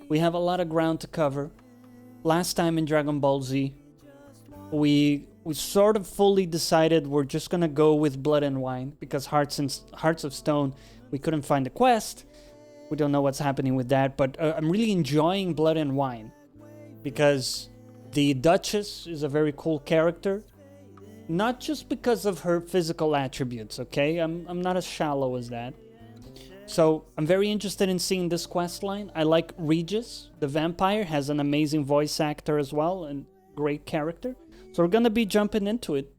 We have a lot of ground to cover. Last time in Dragon Ball Z, we sort of fully decided we're just gonna go with Blood and Wine because Hearts of Stone, we couldn't find the quest. We don't know what's happening with that, but I'm really enjoying Blood and Wine because the Duchess is a very cool character. Not just because of her physical attributes, okay? I'm not as shallow as that. So I'm very interested in seeing this quest line. I like Regis, the vampire, has an amazing voice actor as well and great character. So we're gonna be jumping into it.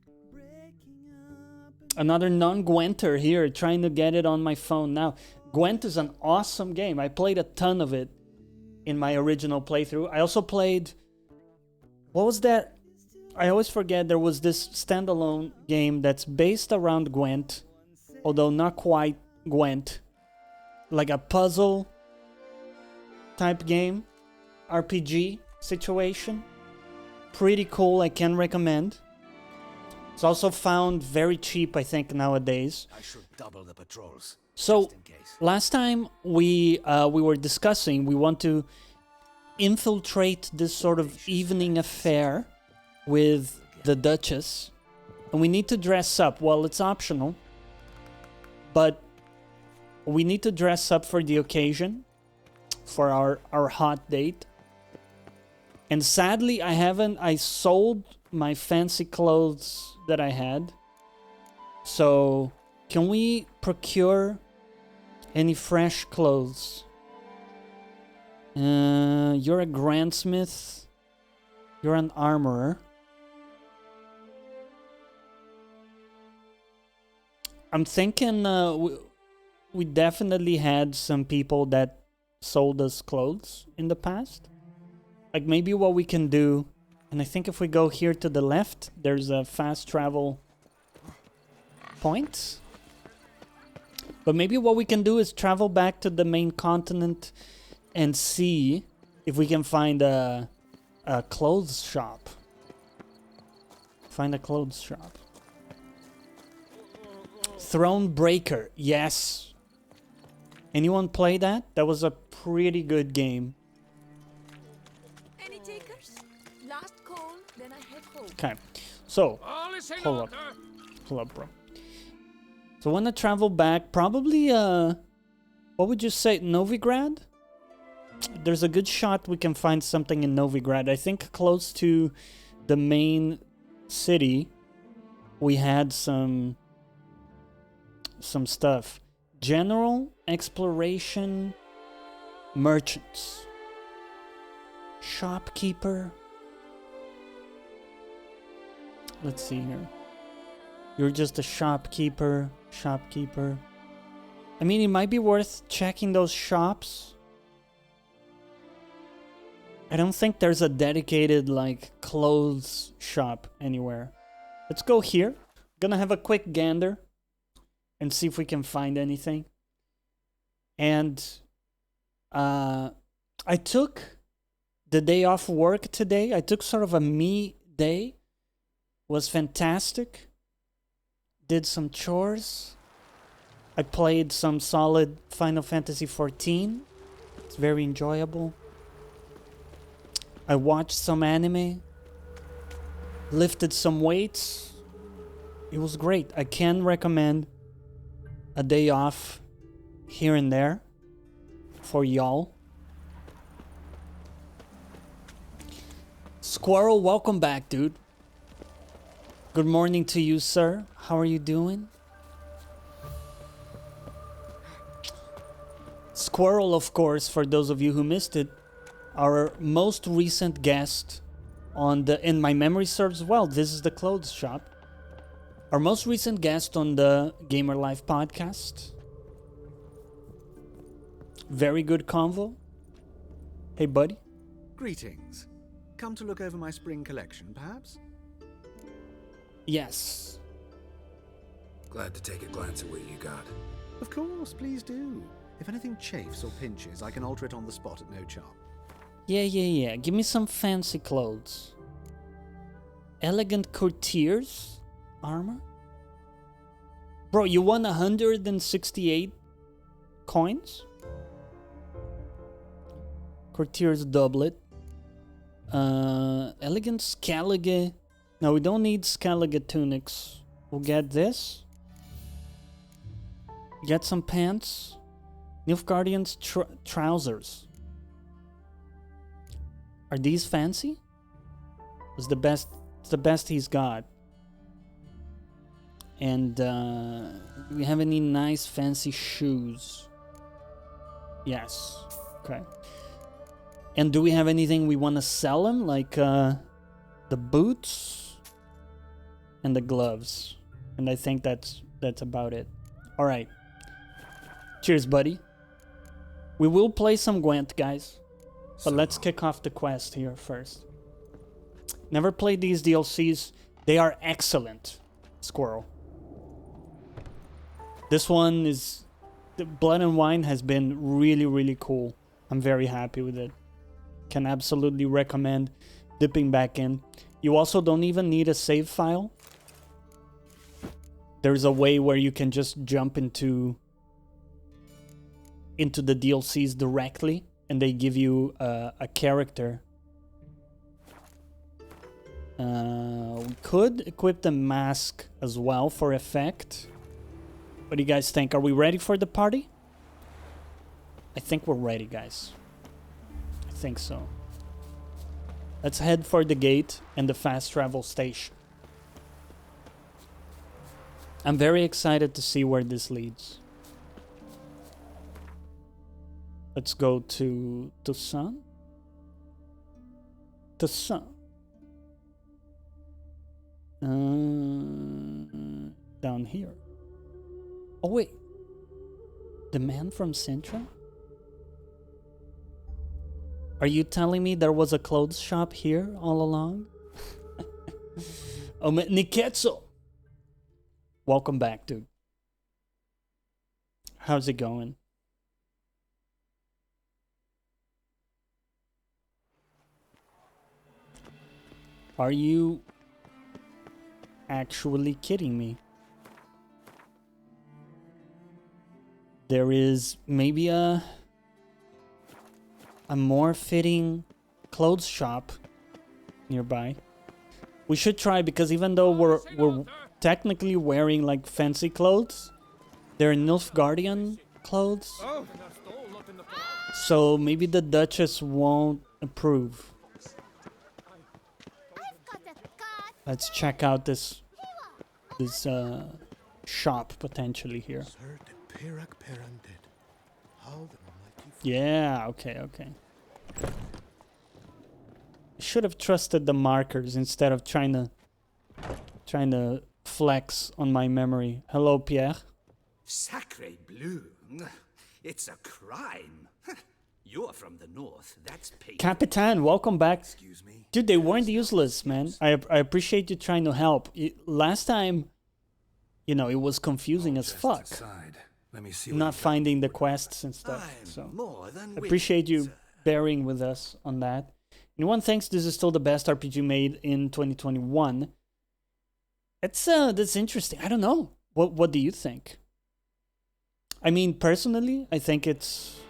Another non-Gwenter here, trying to get it on my phone now. Gwent is an awesome game. I played a ton of it in my original playthrough. I also played... What was that? I always forget there was this standalone game that's based around Gwent, although not quite Gwent. Like a puzzle type game, RPG situation. Pretty cool, I can recommend. It's also found very cheap, I think, nowadays. I should double the patrols. So, last time we were discussing, we want to infiltrate this sort of evening affair with the Duchess. And we need to dress up. Well, it's optional. But we need to dress up for the occasion. For our hot date. And sadly, I sold my fancy clothes that I had. So, can we procure any fresh clothes? You're a grandsmith. You're an armorer. I'm thinking we definitely had some people that sold us clothes in the past. Like maybe what we can do, and I think if we go here to the left, there's a fast travel point. But maybe what we can do is travel back to the main continent and see if we can find a clothes shop. Find a clothes shop. Thronebreaker, yes. Anyone play that? That was a pretty good game. Any takers? Last call, then I head home. Okay, so hold up, bro. So want to travel back, probably what would you say, Novigrad? There's a good shot we can find something in Novigrad. I think close to the main city, we had some stuff. General exploration, merchants, shopkeeper. Let's see here. You're just a shopkeeper. I mean, it might be worth checking those shops. I don't think there's a dedicated, like, clothes shop anywhere. Let's go here. Gonna have a quick gander and see if we can find anything. And I took the day off work today. I took sort of a me day. Was fantastic. Did some chores. I played some solid Final Fantasy XIV. It's very enjoyable. I watched some anime. Lifted some weights. It was great. I can recommend a day off here and there for y'all. Squirrel, welcome back, dude. Good morning to you, sir. How are you doing? Squirrel, of course, for those of you who missed it, our most recent guest on the, and my memory serves well, this is the clothes shop. Our most recent guest on the Gamer Life podcast. Very good convo. Hey, buddy. Greetings. Come to look over my spring collection, perhaps? Yes. Glad to take a glance at what you got. Of course, please do. If anything chafes or pinches, I can alter it on the spot at no charge. Yeah. Give me some fancy clothes. Elegant courtiers armor? Bro, you won 168 coins? Courtier's doublet. Elegant Scalige. No, we don't need Scalige tunics. We'll get this. Get some pants. Nilfgaardian's trousers. Are these fancy? It's the best. It's the best he's got. And do we have any nice fancy shoes? Yes. Okay. And do we have anything we want to sell him? Like the boots and the gloves. And I think that's about it. All right. Cheers, buddy. We will play some Gwent, guys. But let's kick off the quest here first. Never played these DLCs. They are excellent. Squirrel. This one is... The Blood and Wine has been really, really cool. I'm very happy with it. Can absolutely recommend dipping back in. You also don't even need a save file. There's a way where you can just jump into the DLCs directly. And they give you a character. We could equip the mask as well for effect. What do you guys think? Are we ready for the party? I think we're ready, guys. I think so. Let's head for the gate and the fast travel station. I'm very excited to see where this leads. Let's go to Toussaint. Toussaint. Down here. Oh wait. The man from Sintra? Are you telling me there was a clothes shop here all along? Oh, Niketsu! Welcome back, dude. How's it going? Are you actually kidding me? There is maybe a more fitting clothes shop nearby. We should try, because even though we're technically wearing like fancy clothes, they're Nilfgaardian clothes. So maybe the Duchess won't approve. Let's check out this shop potentially here. Yeah, okay. I should have trusted the markers instead of trying to flex on my memory. Hello, Pierre. Sacre bleu. It's a crime. You're from the north. That's paid. Capitan, welcome back. Excuse me. Dude, they weren't useless, man. I appreciate you trying to help. Last time, you know, it was confusing as fuck. Aside. Let me see Not finding the quests and stuff. So I appreciate you bearing with us on that. And one thinks this is still the best RPG made in 2021. That's interesting. I don't know. What do you think? I mean, personally, I think it's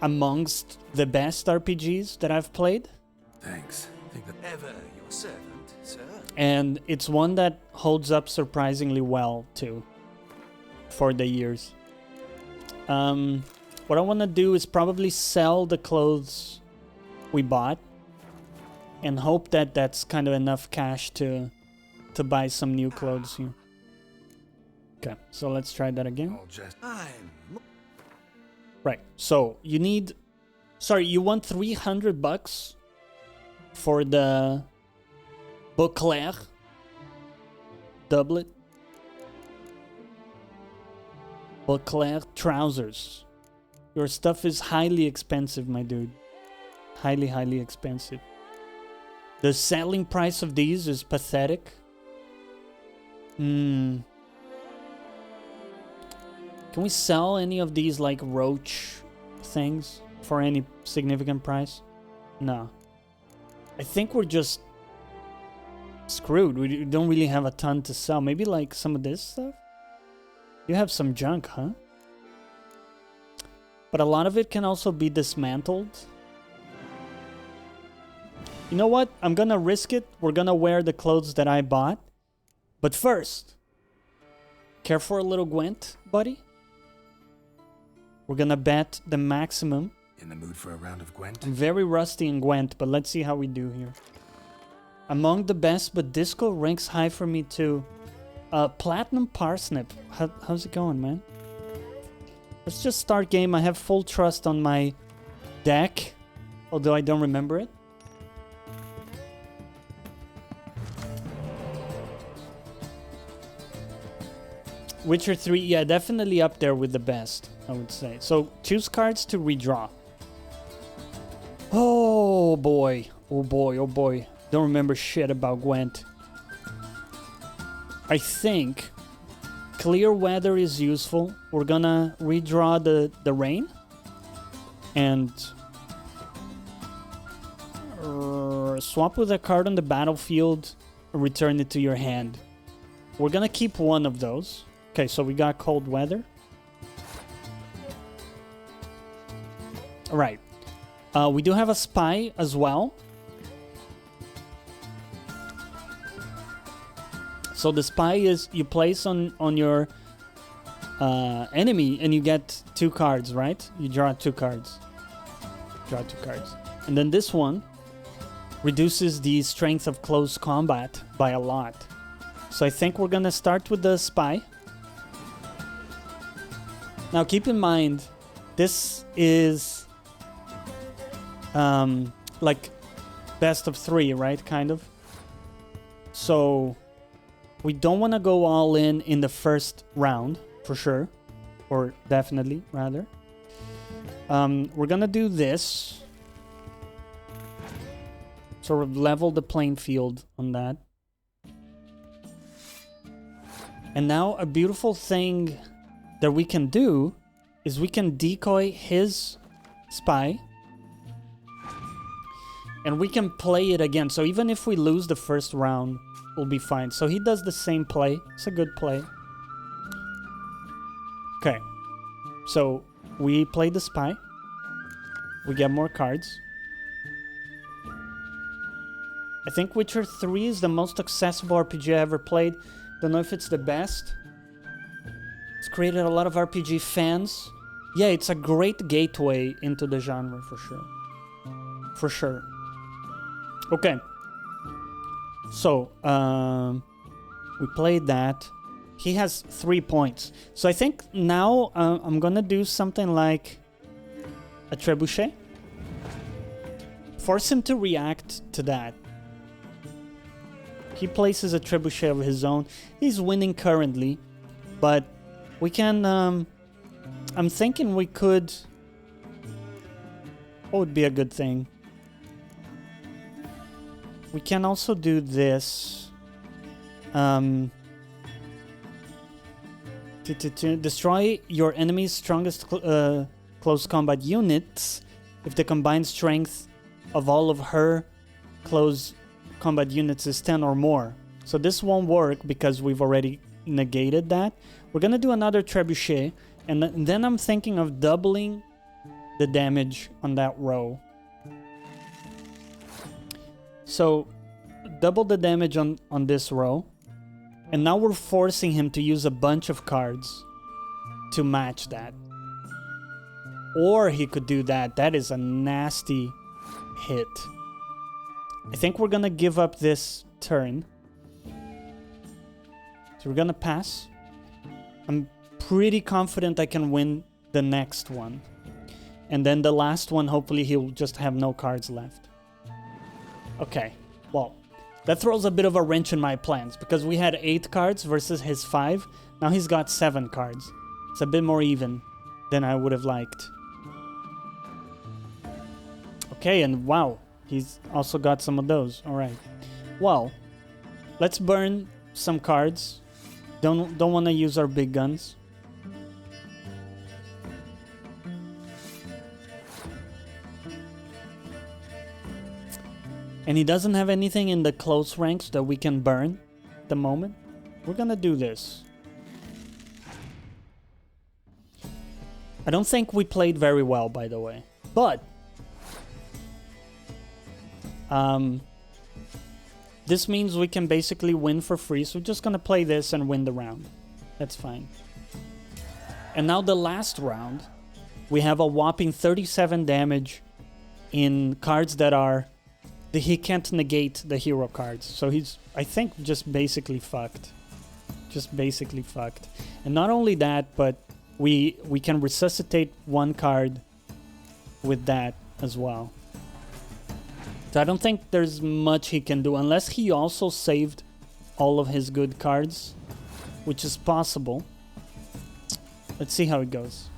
amongst the best RPGs that I've played. Thanks. Think that Ever your servant, sir. And it's one that holds up surprisingly well, too, for the years. What I want to do is probably sell the clothes we bought and hope that that's kind of enough cash to buy some new clothes here. Okay, so let's try that again. I'll just Right, so you need... Sorry, you want $300 for the Beauclair doublet? Beauclair trousers. Your stuff is highly expensive, my dude. Highly, highly expensive. The selling price of these is pathetic. Can we sell any of these like roach things for any significant price? No. I think we're just screwed. We don't really have a ton to sell. Maybe like some of this stuff? You have some junk, huh? but a lot of it can also be dismantled. You know what? I'm gonna risk it. We're gonna wear the clothes that I bought. But first, care for a little Gwent, buddy? We're gonna bet the maximum. In the mood for a round of Gwent? I'm very rusty in Gwent, but let's see how we do here. Among the best, but Disco ranks high for me too. Platinum Parsnip. How's it going, man? Let's just start game. I have full trust on my deck, although I don't remember it. Witcher 3, yeah, definitely up there with the best, I would say. So, choose cards to redraw. Oh boy, oh boy, oh boy. Don't remember shit about Gwent. I think clear weather is useful. We're gonna redraw the rain. And swap with a card on the battlefield, return it to your hand. We're gonna keep one of those. Okay, so we got cold weather. All right. We do have a spy as well. So the spy is you place on your enemy and you get 2 cards, right? You draw 2 cards. Draw 2 cards. And then this one reduces the strength of close combat by a lot. So I think we're gonna start with the spy. Now keep in mind, this is like best of 3, right? Kind of. So we don't want to go all in the first round, for sure. Or definitely, rather. We're gonna do this. Sort of level the playing field on that. And now a beautiful thing that we can do is we can decoy his spy. And we can play it again. So even if we lose the first round, we'll be fine. So he does the same play. It's a good play. Okay. So we play the spy. We get more cards. I think Witcher 3 is the most accessible RPG I ever played. Don't know if it's the best. It's created a lot of RPG fans. Yeah, it's a great gateway into the genre for sure. For sure. Okay. So, we played that. He has 3 points. So I think now I'm gonna do something like a trebuchet. Force him to react to that. He places a trebuchet of his own. He's winning currently, but we can... I'm thinking we could... What would be a good thing? We can also do this. To destroy your enemy's strongest close combat units if the combined strength of all of her close combat units is 10 or more. So this won't work because we've already negated that. We're gonna do another trebuchet, and then I'm thinking of doubling the damage on that row. So double the damage on this row. And now we're forcing him to use a bunch of cards to match that. Or he could do that. That is a nasty hit. I think we're gonna give up this turn. So we're gonna pass. I'm pretty confident I can win the next one. And then the last one, hopefully he'll just have no cards left. Okay, well, that throws a bit of a wrench in my plans because we had 8 cards versus his 5. Now he's got 7 cards. It's a bit more even than I would have liked. Okay, and wow, he's also got some of those. All right. Well, let's burn some cards. Don't want to use our big guns. And he doesn't have anything in the close ranks that we can burn at the moment. We're gonna do this. I don't think we played very well, by the way. But this means we can basically win for free. So we're just gonna play this and win the round. That's fine. And now the last round, we have a whopping 37 damage in cards that are... He can't negate the hero cards. So he's, I think, just basically fucked. Just basically fucked. And not only that, but we can resuscitate one card with that as well. So I don't think there's much he can do unless he also saved all of his good cards, which is possible. Let's see how it goes.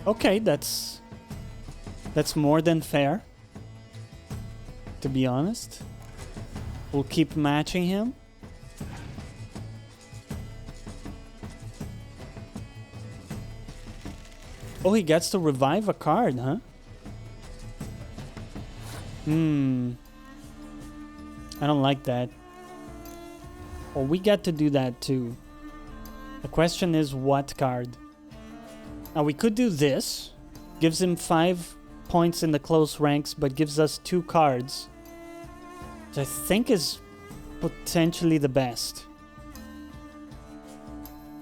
Okay, that's more than fair, to be honest. We'll keep matching him. Oh, he gets to revive a card, huh? I don't like that. Well, we get to do that too. The question is what card? Now we could do this. Gives him 5 points in the close ranks, but gives us 2 cards. Which I think is potentially the best.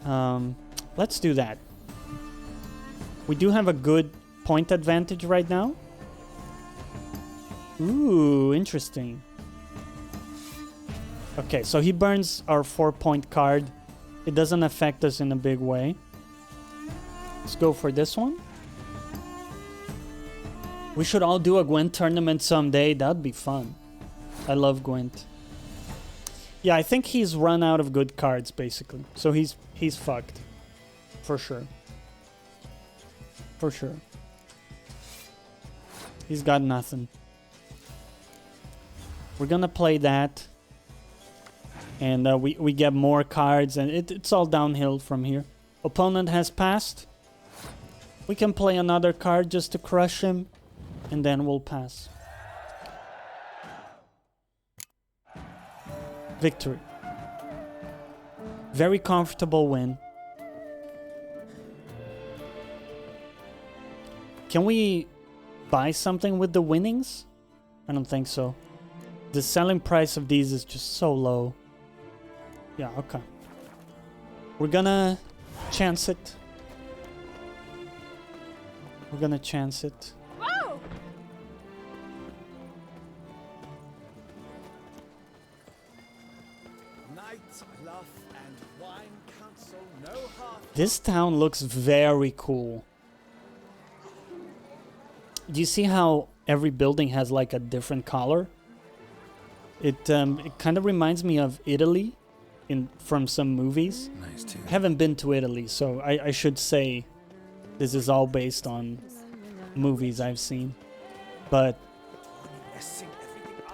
Let's do that. We do have a good point advantage right now. Ooh, interesting. Okay, so he burns our 4-point card. It doesn't affect us in a big way. Let's go for this one. We should all do a Gwent tournament someday. That'd be fun. I love Gwent. Yeah, I think he's run out of good cards, basically. So he's fucked. For sure. For sure. He's got nothing. We're gonna play that. And we get more cards, and it's all downhill from here. Opponent has passed. We can play another card just to crush him, and then we'll pass. Victory. Very comfortable win. Can we buy something with the winnings? I don't think so. The selling price of these is just so low. Yeah, okay. We're gonna chance it. We're gonna chance it. Whoa! This town looks very cool. Do you see how every building has like a different color? It kind of reminds me of Italy from some movies. Nice too. I haven't been to Italy, so I should say this is all based on movies I've seen. But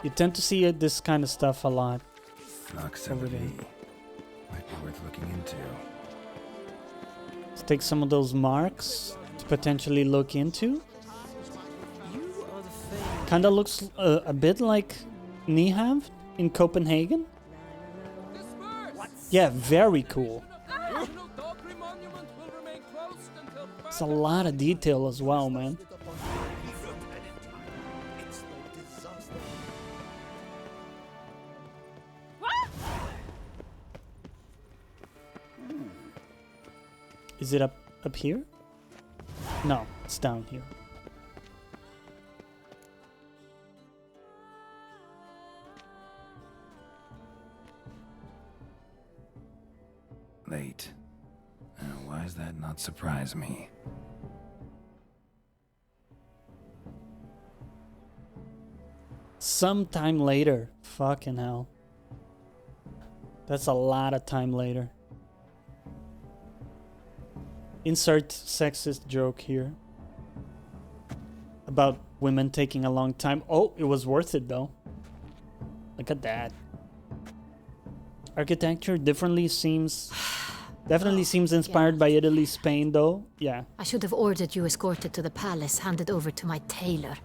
you tend to see this kind of stuff a lot. Over there. Might be worth looking into. Let's take some of those marks to potentially look into. Kinda looks a bit like Nyhavn in Copenhagen. Yeah, very cool. It's a lot of detail as well, man. Is it up here? No, it's down here. Late. Why does that not surprise me? Sometime later. Fucking hell. That's a lot of time later. Insert sexist joke here. About women taking a long time. Oh, it was worth it though. Look at that. Architecture definitely seems inspired by Italy, Spain though. Yeah. I should have ordered you escorted to the palace, handed over to my tailor.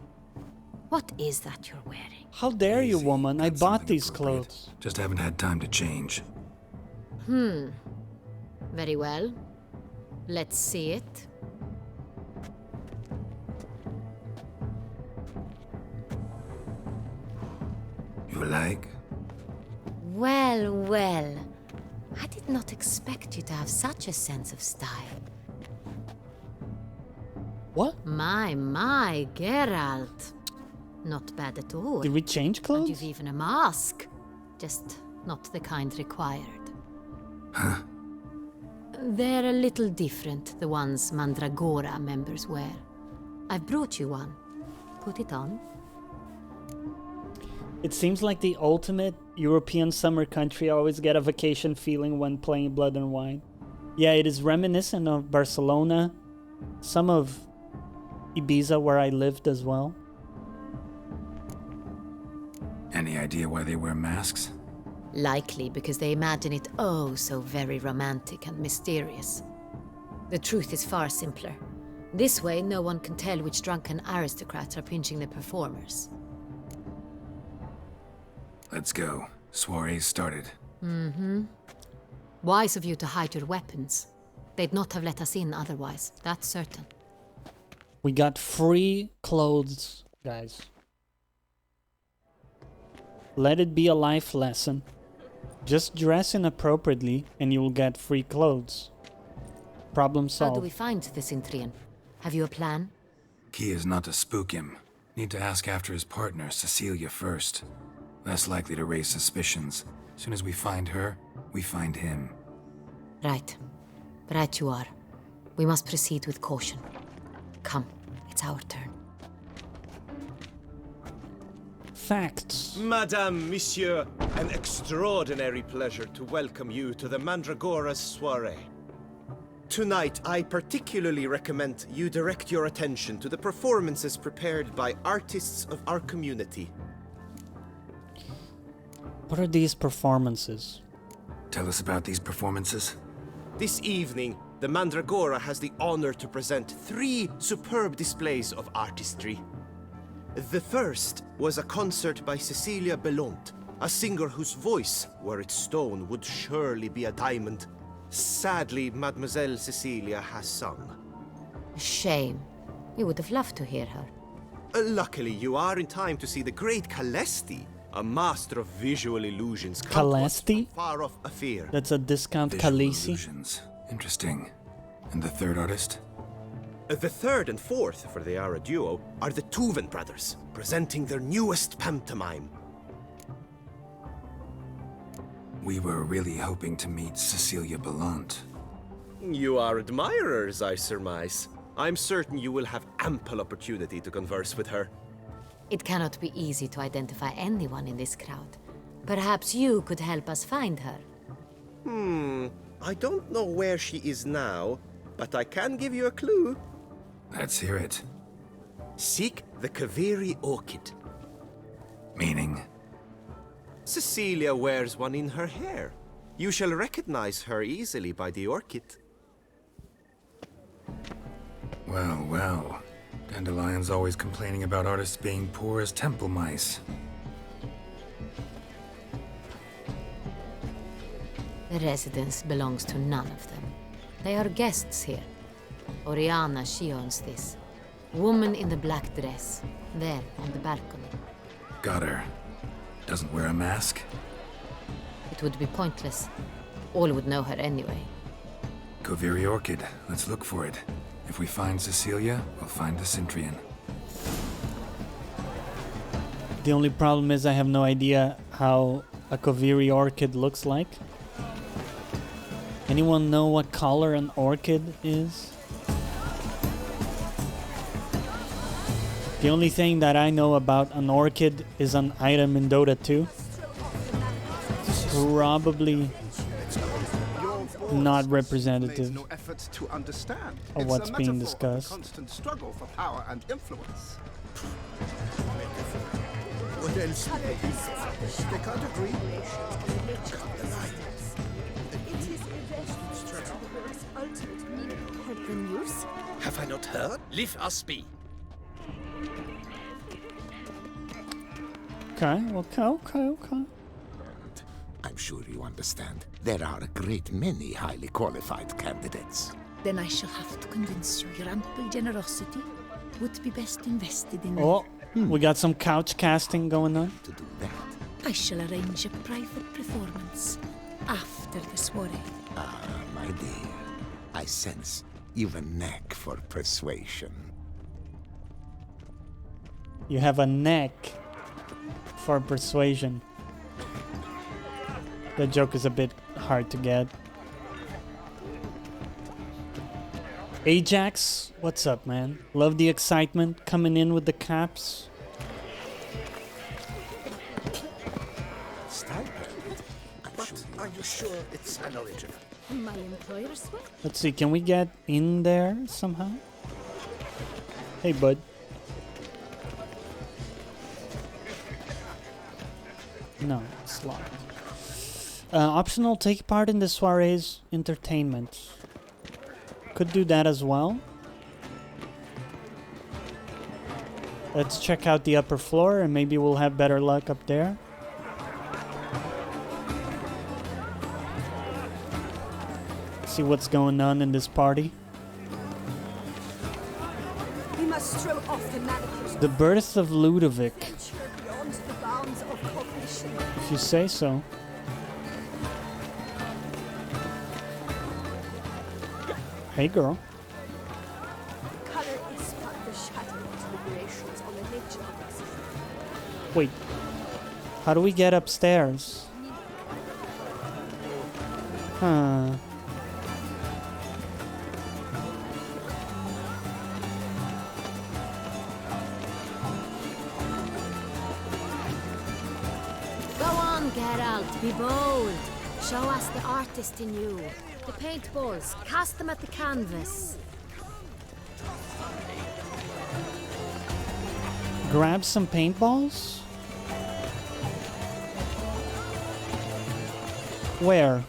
What is that you're wearing? How dare you, Easy. woman? I Got bought something these appropriate. clothes. Just haven't had time to change. Very well. Let's see it. You like? Well, well. I did not expect you to have such a sense of style. What? My, Geralt. Not bad at all. Did we change And clothes? you've even a mask. Just not the kind required. Huh? They're a little different, the ones Mandragora members wear. I've brought you one. Put it on. It seems like the ultimate European summer country. I always get a vacation feeling when playing Blood and Wine. Yeah, it is reminiscent of Barcelona, some of Ibiza where I lived as well. Any idea why they wear masks? Likely because they imagine it oh so very romantic and mysterious. The truth is far simpler. This way, no one can tell which drunken aristocrats are pinching the performers. Let's go. Soiree's started. Wise of you to hide your weapons. They'd not have let us in otherwise, that's certain. We got free clothes, guys. Let it be a life lesson. Just dress inappropriately and you will get free clothes. Problem How do we solved. find the Cintrian? Have you a plan? Key is not to spook him. Need to ask after his partner, Cecilia, first. Less likely to raise suspicions. Soon as we find her, we find him. Right. Right you are. We must proceed with caution. Come, it's our turn. Facts. Madame, Monsieur, an extraordinary pleasure to welcome you to the Mandragora's soiree. Tonight, I particularly recommend you direct your attention to the performances prepared by artists of our community. What are these performances? Tell us about these performances. This evening, the Mandragora has the honor to present 3 superb displays of artistry. The first was a concert by Cecilia Belont, a singer whose voice, were it stone, would surely be a diamond. Sadly, Mademoiselle Cecilia has sung. A shame. You would have loved to hear her. Luckily, you are in time to see the great Calesti, a master of visual illusions. come to us Calesti? from far off affair. That's a discount Visual Khaleesi. illusions. Interesting. And the third artist? The third and fourth, for they are a duo, are the Tuven brothers, presenting their newest pantomime. We were really hoping to meet Cecilia Bellant. You are admirers, I surmise. I'm certain you will have ample opportunity to converse with her. It cannot be easy to identify anyone in this crowd. Perhaps you could help us find her. I don't know where she is now, but I can give you a clue. Let's hear it. Seek the Kaveri orchid. Meaning? Cecilia wears one in her hair. You shall recognize her easily by the orchid. Well, well. Dandelion's always complaining about artists being poor as temple mice. The residence belongs to none of them. They are guests here. Oriana, she owns this. Woman in the black dress. There, on the balcony. Got her. Doesn't wear a mask? It would be pointless. All would know her anyway. Kaveri Orchid. Let's look for it. If we find Cecilia, we'll find the Cintrian. The only problem is I have no idea how a Kaveri orchid looks like. Anyone know what color an orchid is? The only thing that I know about an orchid is an item in Dota 2. Probably not representative no effort to understand. of It's what's a being metaphor of discussed. the constant struggle for power and influence. What else? They can't agree. Heard the news? Have I not heard? Leave us be. Okay. I'm sure you understand. There are a great many highly qualified candidates. Then I shall have to convince you your ample generosity would be best invested in Oh, we got some couch casting going on. To do that, I shall arrange a private performance after the soiree. my dear, I sense you've a knack for persuasion. You have a neck for persuasion. The joke is a bit hard to get. Ajax, what's up, man? Love the excitement coming in with the caps. But are you sure it's an original? My employer swear. Let's see, can we get in there somehow? Hey, bud. No, it's locked. Optional, take part in the soiree's entertainment. Could do that as well. Let's check out the upper floor and maybe we'll have better luck up there. See what's going on in this party. We must throw off the manacles The birth of Ludovic, venture beyond the bounds of cognition. if you say so. Hey, girl. Color is but the shadow of deliberations on the nature of existence. Wait. How do we get upstairs? Huh. Go on, Geralt, be bold. Show us the artist in you. The paintballs, cast them at the canvas. Grab some paintballs? Where?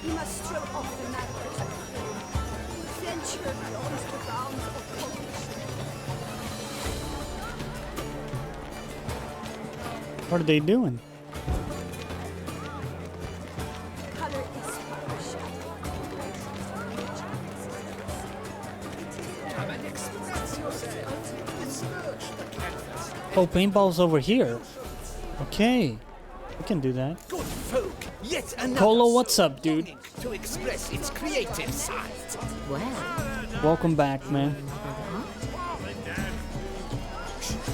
We must throw off the manacles of flame. Venture beyond the bounds of cognition. What are they doing? Color is but the shadow of deliberations on the nature of existence. Oh, paintball's over here. Okay. We can do that. Good folk, yet another Colo, what's up, dude? longing to express its creative side. Well, Welcome back, man.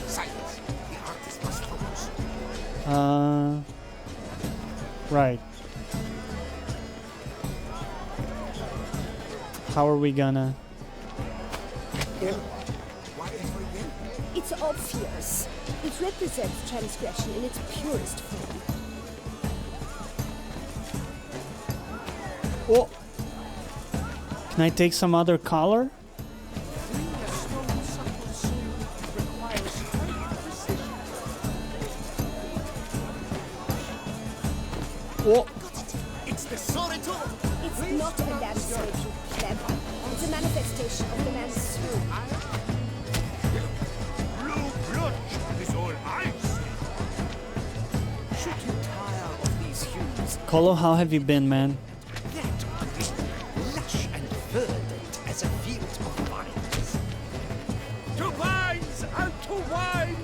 Silence. The artist must focus. Right. How are we gonna... It's obvious. It represents transgression in its purest form. Oh! Can I take some other color? Oh! It's the Sorito. It's not a landscape, you clever. It's a manifestation of the man's soul. Blue blood is all I see. Should you tire of these hues, Colo, how have you been, man? that would be lush and verdant as a field of vines. To vines and to wine!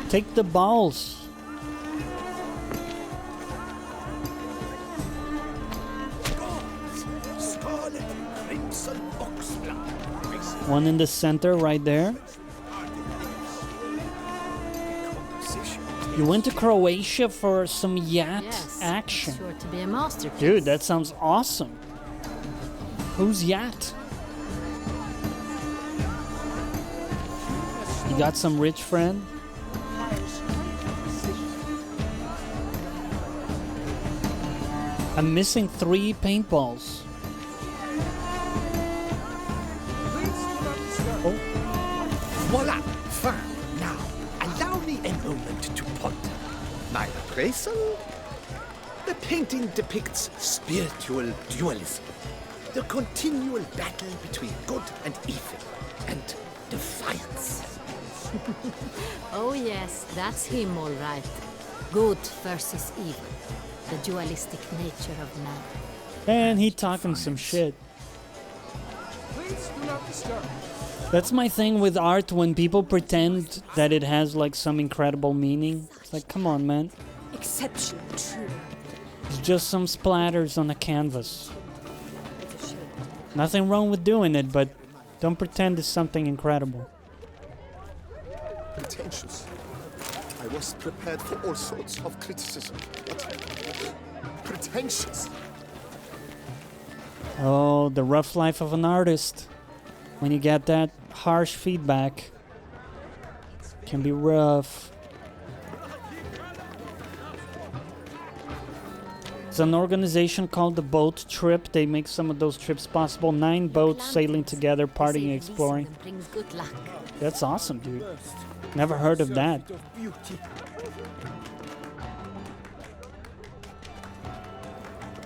Take the balls. Scarlet crimson oxblood. One in the center right there. You went to Croatia for some yacht yes, action. sure to be a masterpiece. Dude, that sounds awesome. Who's yacht? You got some rich friend? I'm missing 3 paintballs. Voila! Fine. Now, allow me appraisal? The painting depicts spiritual dualism, the continual battle between good and evil, and defiance. Oh yes, that's him all right. Good versus evil. The dualistic nature of man. And he talking some shit. Please do not disturb. That's my thing with art, when people pretend that it has like some incredible meaning. It's like, come on, man. Exceptional, true. It's just some splatters on a canvas. It's a shame. Nothing wrong with doing it, but don't pretend it's something incredible. Pretentious. I was prepared for all sorts of criticism, but pretentious. Oh, the rough life of an artist. When you get that harsh feedback, can be rough. It's an organization called the Boat Trip. They make some of those trips possible. 9 boats sailing together, partying, exploring. Brings good luck. That's awesome, dude. Never heard of that.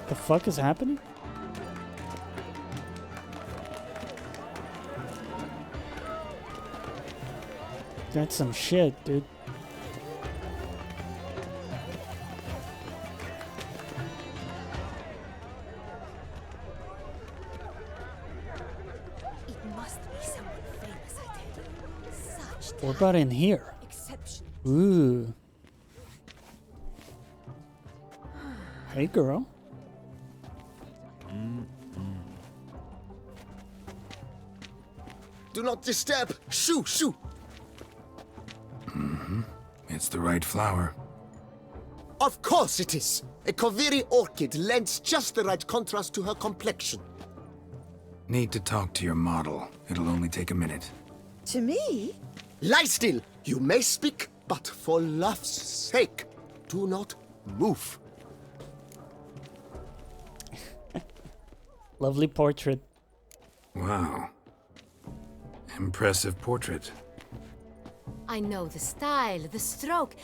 The fuck is happening? That's some shit, dude. It must be someone famous, I tell you. Such What about in here? exception. Ooh. Hey, girl. Do not disturb! Shoo, shoo! It's the right flower. Of course it is! A Koviri orchid lends just the right contrast to her complexion. Need to talk to your model. It'll only take a minute. To me? Lie still! You may speak, but for love's sake, do not move. Lovely portrait. Wow. Impressive portrait. I know the style, the stroke.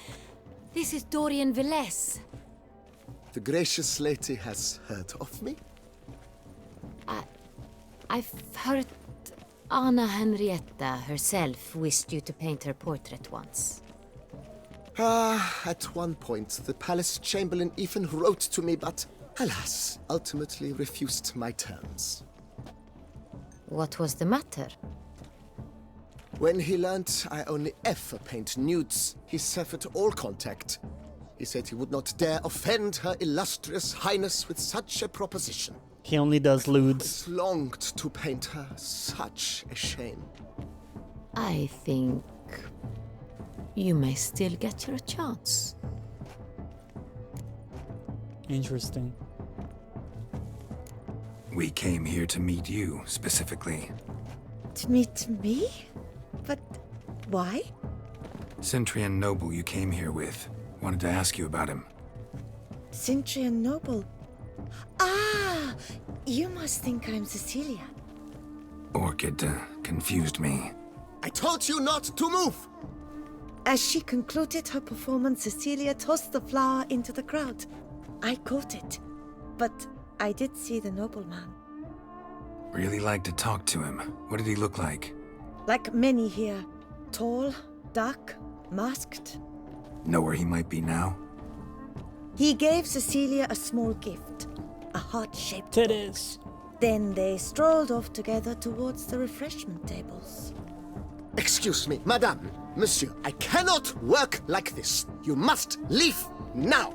This is Dorian Velez. The gracious lady has heard of me? I've heard Anna Henrietta herself wished you to paint her portrait once. At one point, the palace chamberlain even wrote to me, but alas, ultimately refused my terms. What was the matter? When he learnt I only ever paint nudes, he severed all contact. He said he would not dare offend her illustrious highness with such a proposition. He only does lewds. Always longed to paint her. Such a shame. I think you may still get your chance. Interesting. We came here to meet you, specifically. To meet me? But why? Centrian noble you came here with. Wanted to ask you about him. Centrian noble. Ah! You must think I'm Cecilia. Orchid confused me. I told you not to move! As she concluded her performance, Cecilia tossed the flower into the crowd. I caught it, but I did see the nobleman. Really like to talk to him. What did he look like? Like many here. Tall, dark, masked. Know where he might be now? He gave Cecilia a small gift. A heart-shaped Titties. Then they strolled off together towards the refreshment tables. Excuse me, madame, monsieur, I cannot work like this. You must leave now.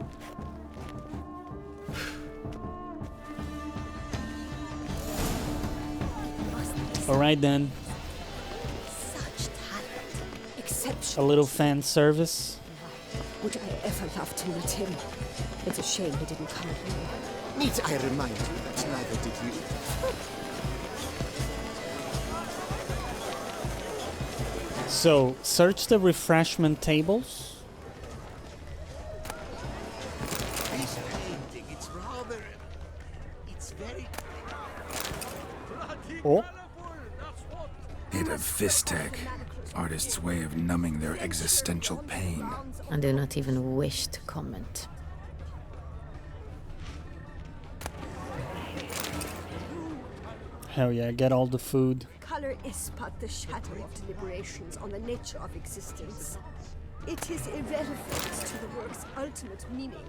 Alright then. Such talent. A Exceptional. little fan service. Would I ever love to meet him? It's a shame he didn't come here. Need I remind you that neither did you? So, search the refreshment tables. This painting, it's rather... It's very... Oh, Hit a fist tech. Artists' way of numbing their existential pain. I do not even wish to comment. Hell yeah, get all the food. Color is but the shadow of deliberations on the nature of existence. It is irrelevant to the work's ultimate meaning.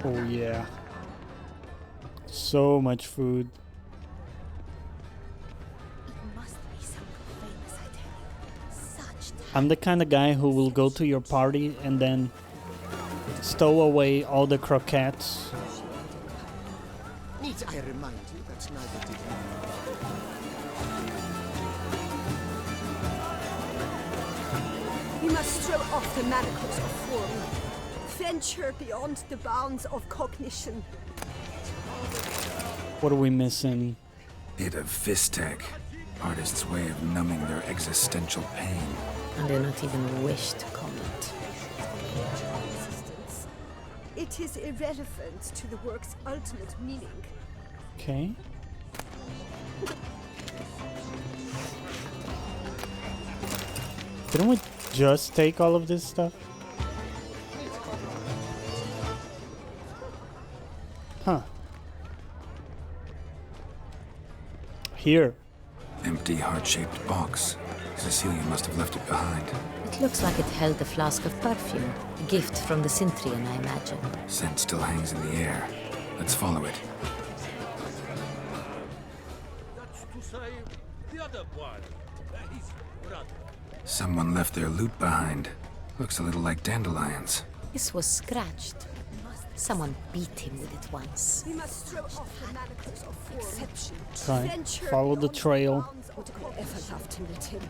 Oh yeah. So much food. It must be something famous, I tell you. Such I'm the kind of guy who will go to your party and then stow away all the croquettes. Need I remind you that neither did you. We must throw off the manacles of form. Venture beyond the bounds of cognition. What are we missing? Bit of Fistech. Artists' way of numbing their existential pain. I do not even wish to comment. It is irrelevant to the work's ultimate meaning. Okay. Didn't we just take all of this stuff? Huh. Here. Empty heart-shaped box. Cecilia must have left it behind. It looks like it held a flask of perfume. A gift from the Cintrian, I imagine. Scent still hangs in the air. Let's follow it. That's to say, the other one. His brother. Someone left their loot behind. Looks a little like dandelions. This was scratched. Someone beat him with it once. We must throw off the manacles of form. Exception. Right. Venture Follow the beyond trail. bounds of I ever loved to meet him.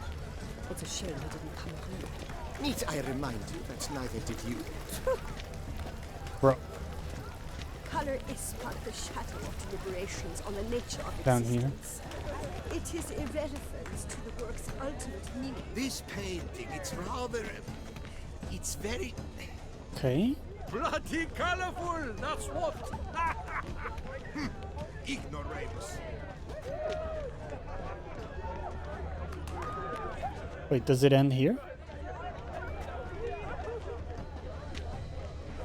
It's a shame he didn't come home. Need I remind you that neither did you. Bro, Color is but the shadow of deliberations on the nature of down here. existence. It is irrelevant to the work's ultimate meaning. This painting, it's rather... It's very... Okay. bloody colorful, that's what! Ignoramus. Wait, does it end here?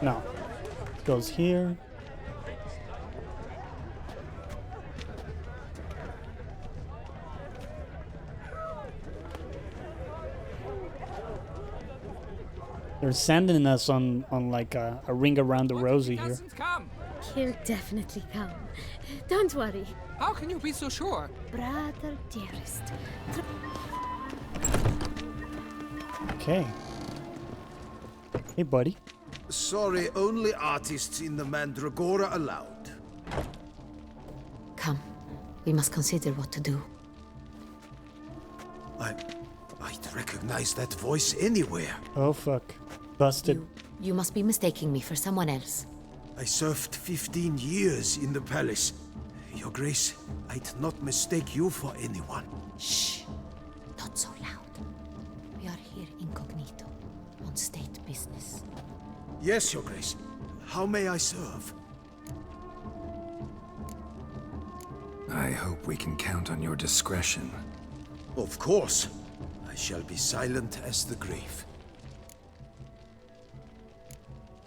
No. It goes here. They're sending us on like a ring around the rosy here. Come. He'll definitely come. Don't worry, How can you be so sure? brother dearest. Okay. Hey, buddy. Sorry, only artists in the Mandragora allowed. Come. We must consider what to do. I'd recognize that voice anywhere. Oh, fuck. Busted. You must be mistaking me for someone else. I served 15 years in the palace. Your Grace, I'd not mistake you for anyone. Shh. Not so loud. We are here incognito, on state business. Yes, Your Grace. How may I serve? I hope we can count on your discretion. Of course. I shall be silent as the grave.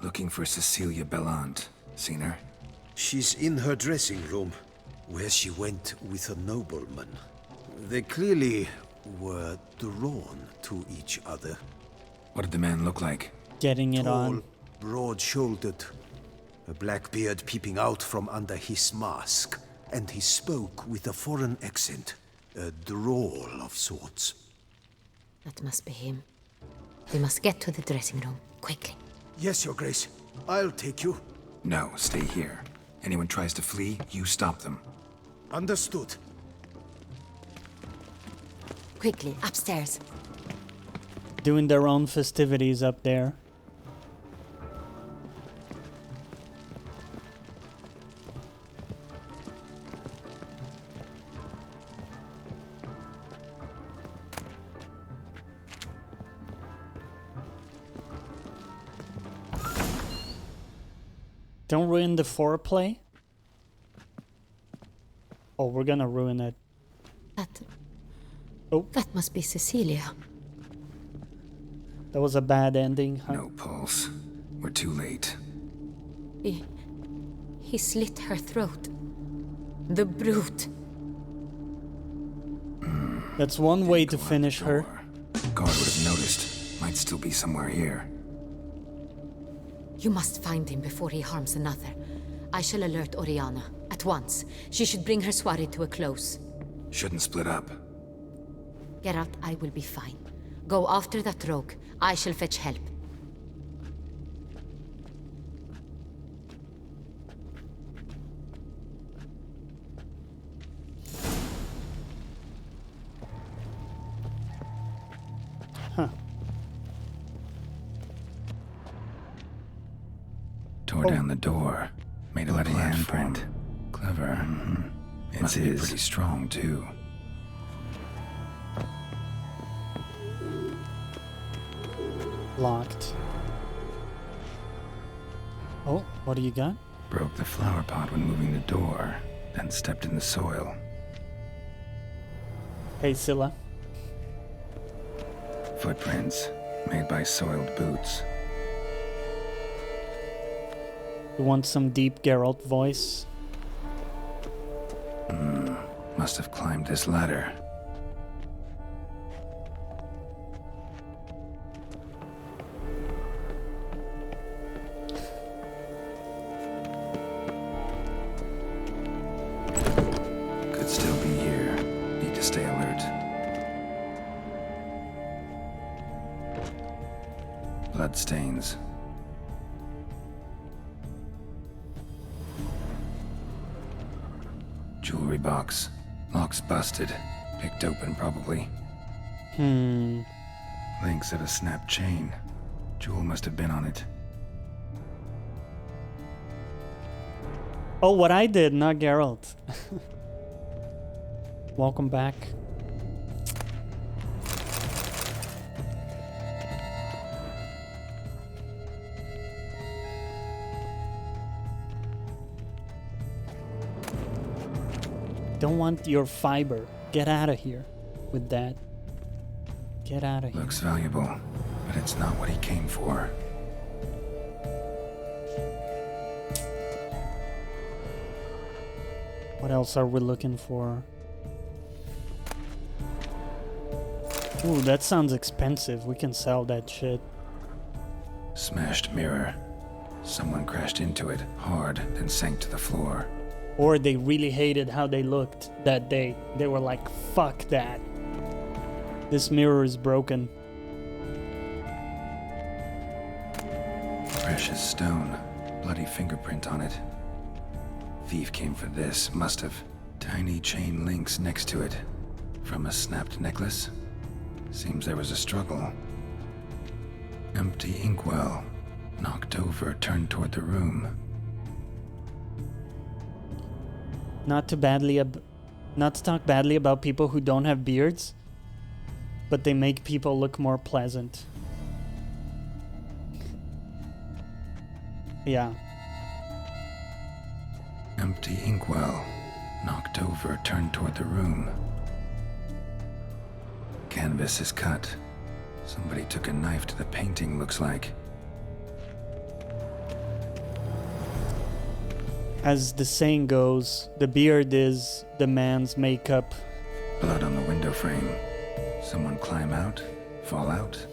Looking for Cecilia Bellant. Seen her? She's in her dressing room, where she went with a nobleman. They clearly were drawn to each other. What did the man look like? Getting it Tall, on. broad-shouldered, a black beard peeping out from under his mask, and he spoke with a foreign accent, a drawl of sorts. That must be him. We must get to the dressing room, quickly. Yes, Your Grace. I'll take you. No, stay here. Anyone tries to flee, you stop them. Understood. Quickly, upstairs. Doing their own festivities up there. Don't ruin the foreplay. Oh, we're gonna ruin it. That must be Cecilia. That was a bad ending, huh? No pulse. We're too late. He slit her throat. The brute. That's one way to finish her. Guard would have noticed. Might still be somewhere here. You must find him before he harms another. I shall alert Oriana. At once. She should bring her soirée to a close. Shouldn't split up. Geralt, I will be fine. Go after that rogue. I shall fetch help. Huh. Tore down the door. Made a bloody handprint. Clever. It must be pretty strong, too. Locked. Oh, what do you got? Broke the flower pot when moving the door, then stepped in the soil. Hey, Scylla. Footprints, made by soiled boots. You want some deep Geralt voice? Must have climbed this ladder. Could still be here. Need to stay alert. Bloodstains. Jewelry box. Lock's busted. Picked open, probably. Links of a snapped chain. Jewel must have been on it. Oh, what I did, not Geralt. Welcome back. Don't want your fiber. Get out of here with that. Get out of here. Looks valuable, but it's not what he came for. What else are we looking for? Ooh, that sounds expensive. We can sell that shit. Smashed mirror. Someone crashed into it hard, then sank to the floor. Or they really hated how they looked that day. They were like, fuck that. This mirror is broken. Precious stone. Bloody fingerprint on it. Thief came for this, must have. Tiny chain links next to it. From a snapped necklace? Seems there was a struggle. Empty inkwell. Knocked over, turned toward the room. Not to talk badly about people who don't have beards, but they make people look more pleasant. Yeah. Empty inkwell. Knocked over, turned toward the room. Canvas is cut. Somebody took a knife to the painting, looks like. As the saying goes, the beard is the man's makeup. Blood on the window frame. Someone climb out? Fall out?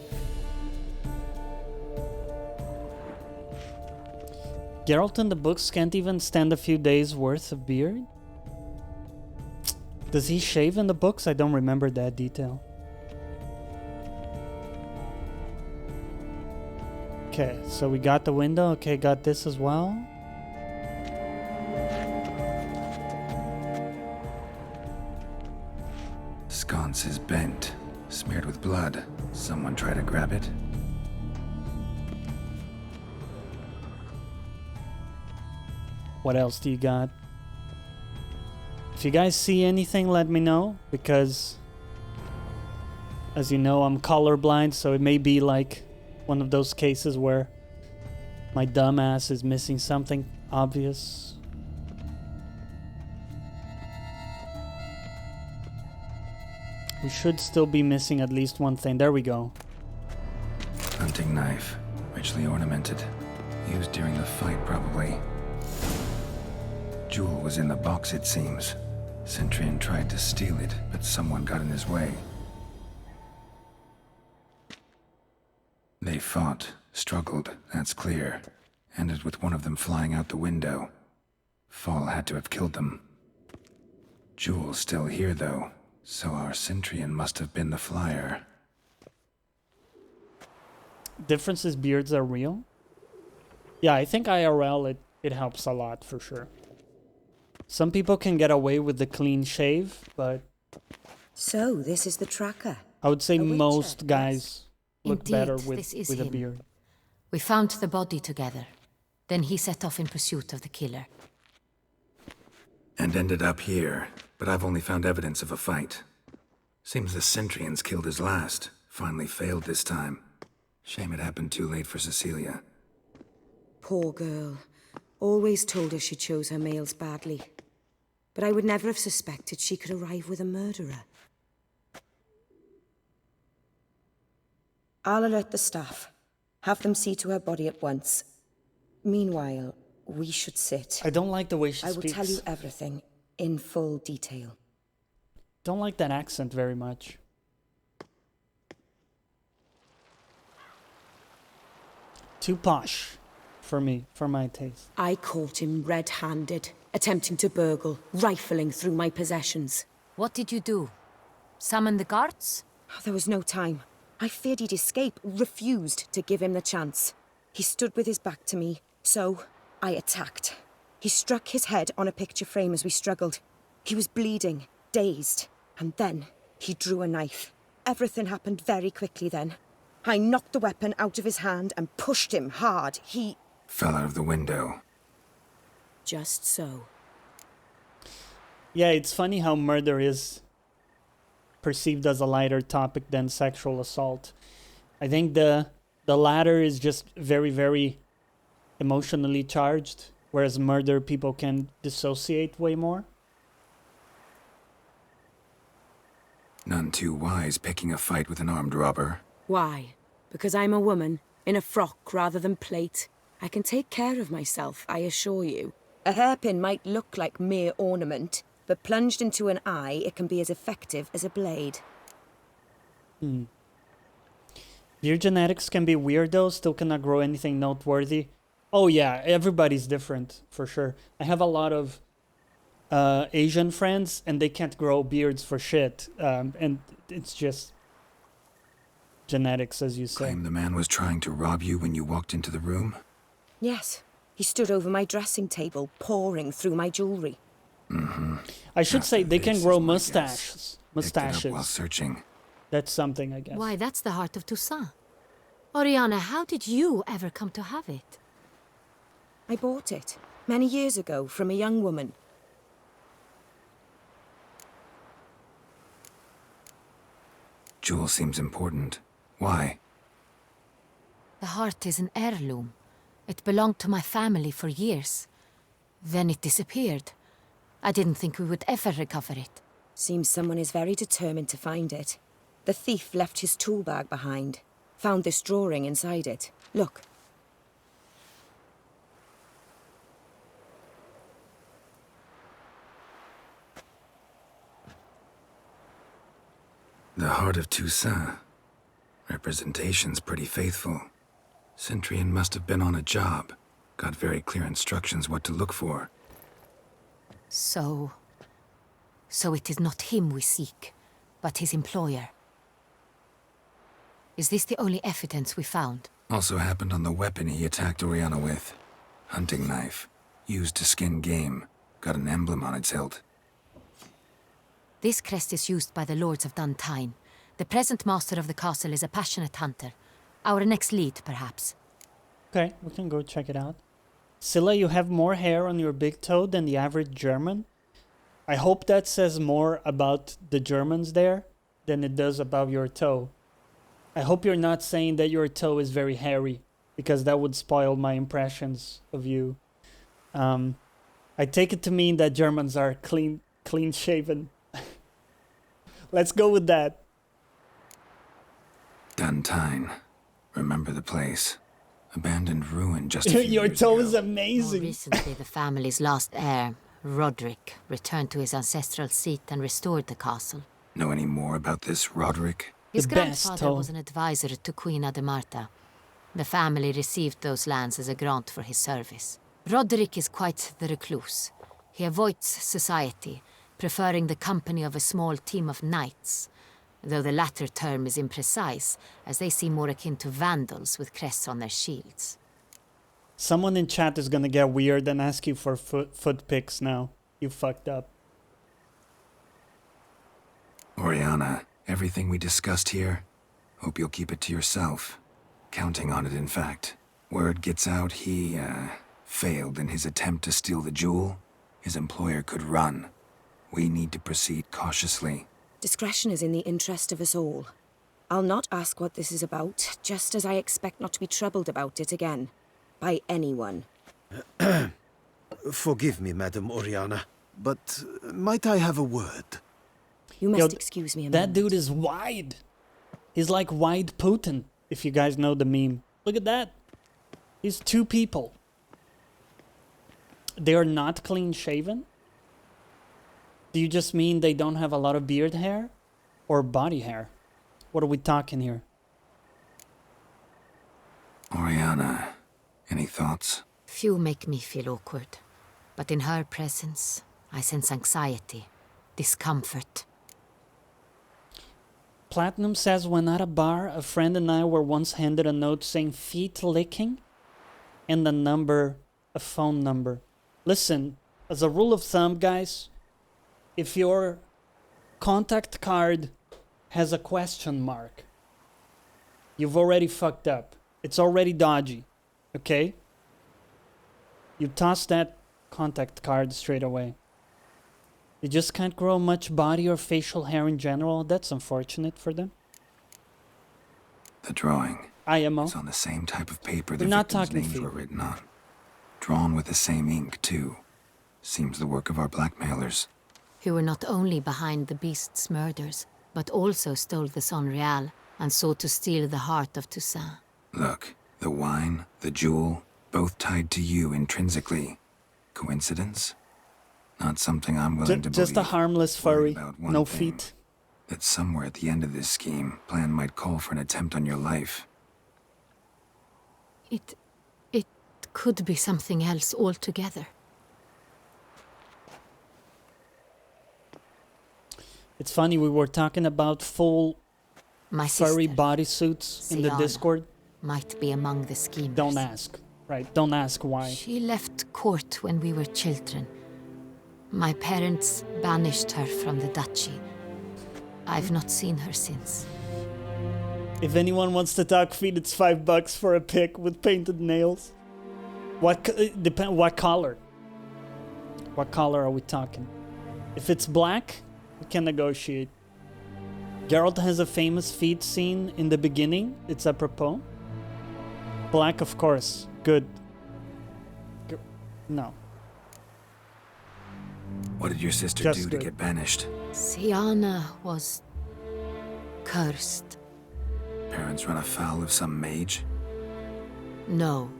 Geralt in the books can't even stand a few days worth of beard? Does he shave in the books? I don't remember that detail. Okay, so we got the window. Okay, got this as well. Sconce is bent, smeared with blood. Someone try to grab it? What else do you got? If you guys see anything, let me know, because as you know, I'm colorblind, so it may be like one of those cases where my dumb ass is missing something obvious. We should still be missing at least one thing. There we go. Hunting knife, richly ornamented. Used during the fight, probably. Jewel was in the box, it seems. Centurion tried to steal it, but someone got in his way. They fought, struggled, that's clear. Ended with one of them flying out the window. Fall had to have killed them. Jewel's still here, though, so our Centurion must have been the flyer. Difference is beards are real? Yeah, I think IRL, it helps a lot, for sure. Some people can get away with the clean shave, but... So, this is the tracker. I would say A witcher, most guys look Indeed, better this is with a him. beard. We found the body together. Then he set off in pursuit of the killer. And ended up here, but I've only found evidence of a fight. Seems the Centurions killed his last. Finally failed this time. Shame it happened too late for Cecilia. Poor girl. Always told her she chose her males badly. But I would never have suspected she could arrive with a murderer. I'll alert the staff. Have them see to her body at once. Meanwhile, we should sit. I don't like the way she I will speaks. tell you everything in full detail. Don't like that accent very much. Too posh for me, for my taste. I caught him red-handed, attempting to burgle, rifling through my possessions. What did you do? Summon the guards? There was no time. I feared he'd escape, refused to give him the chance. He stood with his back to me, so I attacked. He struck his head on a picture frame as we struggled. He was bleeding, dazed, and then he drew a knife. Everything happened very quickly then. I knocked the weapon out of his hand and pushed him hard. He... Fell out of the window. Just so. Yeah, it's funny how murder is perceived as a lighter topic than sexual assault. I think the latter is just very, very emotionally charged, whereas murder people can dissociate way more. None too wise picking a fight with an armed robber. Why? Because I'm a woman, in a frock rather than plate. I can take care of myself, I assure you. A hairpin might look like mere ornament, but plunged into an eye, it can be as effective as a blade. Your genetics can be weird though, still cannot grow anything noteworthy. Oh yeah, everybody's different, for sure. I have a lot of Asian friends, and they can't grow beards for shit. And it's just genetics, as you say. Claim the man was trying to rob you when you walked into the room? Yes, he stood over my dressing table, pouring through my jewelry. Mm-hmm. I should say they can grow mustaches. mustaches. While searching. That's something, I guess. Why, that's the heart of Toussaint. Oriana, how did you ever come to have it? I bought it, many years ago, from a young woman. Jewel seems important. Why? The heart is an heirloom. It belonged to my family for years. Then it disappeared. I didn't think we would ever recover it. Seems someone is very determined to find it. The thief left his tool bag behind. Found this drawing inside it. Look. The heart of Toussaint. Representation's pretty faithful. Centurion must have been on a job. Got very clear instructions what to look for. So it is not him we seek, but his employer. Is this the only evidence we found? Also happened on the weapon he attacked Oriana with. Hunting knife. Used to skin game. Got an emblem on its hilt. This crest is used by the Lords of Duntine. The present master of the castle is a passionate hunter. Our next lead, perhaps. Okay, we can go check it out. Scylla, you have more hair on your big toe than the average German. I hope that says more about the Germans there than it does about your toe. I hope you're not saying that your toe is very hairy, because that would spoil my impressions of you. I take it to mean that Germans are clean shaven. Let's go with that. Duntine. Remember the place. Abandoned ruin just a few Your years toe ago. is amazing. More recently, the family's last heir, Roderick, returned to his ancestral seat and restored the castle. Know any more about this Roderick? His The best grandfather toe. was an advisor to Queen Ademarta. The family received those lands as a grant for his service. Roderick is quite the recluse. He avoids society, preferring the company of a small team of knights, though the latter term is imprecise, as they seem more akin to vandals with crests on their shields. Someone in chat is gonna get weird and ask you for foot pics now. You fucked up. Oriana, everything we discussed here, hope you'll keep it to yourself. Counting on it, in fact. Word gets out he, failed in his attempt to steal the jewel. His employer could run. We need to proceed cautiously. Discretion is in the interest of us all. I'll not ask what this is about, just as I expect not to be troubled about it again. By anyone. Forgive me, Madam Oriana, but might I have a word? You must Yo, excuse me a That moment. dude is wide. He's like wide Putin, if you guys know the meme. Look at that. He's two people. They are not clean shaven? Do you just mean they don't have a lot of beard hair? Or body hair? What are we talking here? Oriana, any thoughts? Few make me feel awkward, but in her presence, I sense anxiety, discomfort. Platinum says when at a bar, a friend and I were once handed a note saying feet licking and a phone number. Listen, as a rule of thumb, guys, if your contact card has a question mark, you've already fucked up. It's already dodgy, okay? You toss that contact card straight away. They just can't grow much body or facial hair in general. That's unfortunate for them. The drawing IMO. is on the same type of paper the We're not victims' talking names feet. were written on. Drawn with the same ink, too. Seems the work of our blackmailers. Who were not only behind the beast's murders, but also stole the Son Real and sought to steal the heart of Toussaint. Look, the wine, the jewel, both tied to you intrinsically. Coincidence? Not something I'm willing to believe. Just a harmless Worried furry. about one No thing, feet. that somewhere at the end of this scheme, plan might call for an attempt on your life. It could be something else altogether. It's funny, we were talking about full My furry sister, bodysuits in the Siana, Discord. might be among the schemers. Don't ask, right? Don't ask why. She left court when we were children. My parents banished her from the duchy. I've not seen her since. If anyone wants to talk feet, it's $5 for a pic with painted nails. What color? What color are we talking? If it's black, we can negotiate. Geralt has a famous feet scene in the beginning. It's apropos. Black, of course. Good. No. What did your sister Just do good. to get banished? Siana was cursed. Parents run afoul of some mage? No.